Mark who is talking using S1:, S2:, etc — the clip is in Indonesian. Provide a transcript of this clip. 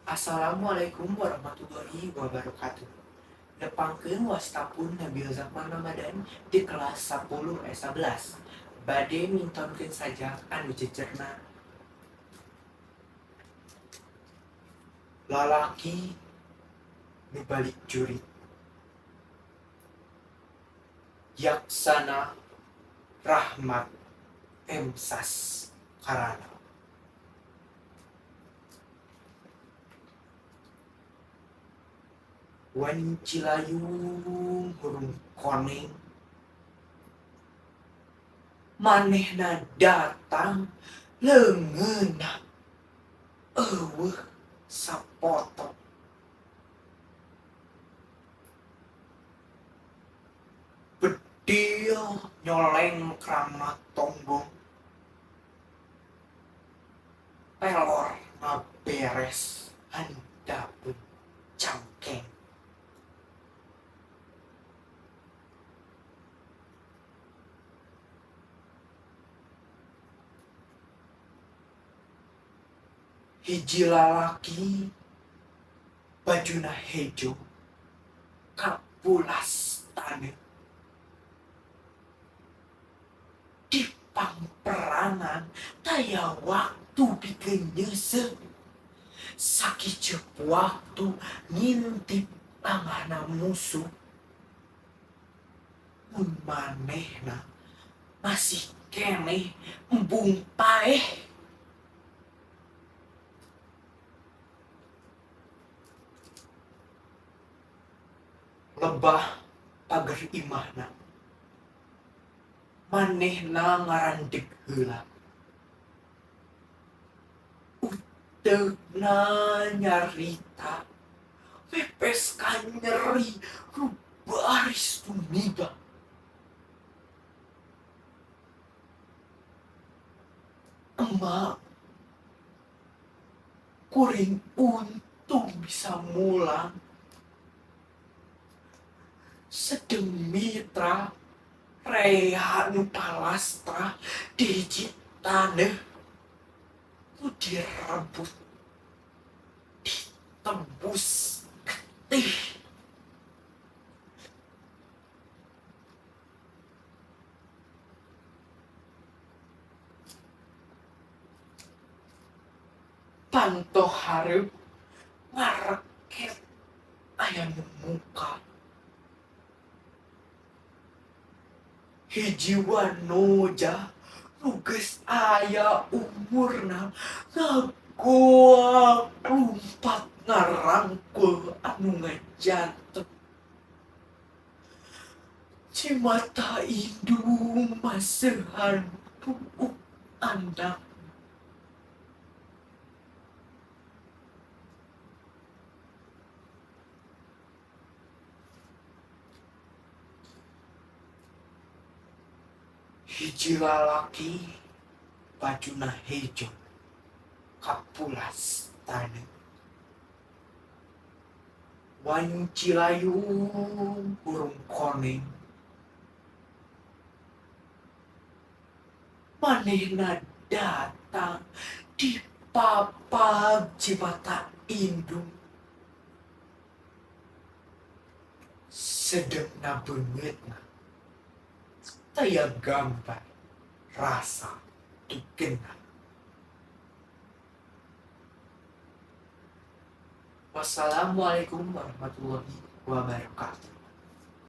S1: Assalamualaikum warahmatullahi wabarakatuh. Nepangkeun wastapun Nabil Zakman Ramadan di kelas 10 S11. Bade mintonkeun saja anu jejerna. Lalaki nu balik jurit. Yaksana Rahmat Emsas Karana. Wan Cilayung hurung koneng manehna datang leungeunna eueuh sapoto bedil nyoleng krama tonggong pelor ngaberes handapeun cangkeng. Hiji lalaki bajuna hejo kapulas taneuh di pangperangan taya waktu pikeun nyeuseum sakijep waktu ngintip tangahna musuh mun manehna masih keneh embung paeh. Lebah pager imahna manehna ngarandeg heula uteugna nyarita mepes ka nyeri nu baris tumiba. Emak kuring untung bisa mulang sedeng mitra rea nu palastra di hiji taneuh nu direbut ditembus getih. Panto hareup ngareket aya nu muka hiji wanoja nu geus aya umurna ngagoak lumpat ngarangkul anu ngajantet cimata indung maseuhan puuk andak. Hiji lalaki bajuna hejo kapulas taneuh wan Cilayung hurung koneng manehna datang di papag cimata indung sedengna beungeutna taya gambar rasa tukenna. Wassalamualaikum warahmatullahi wabarakatuh.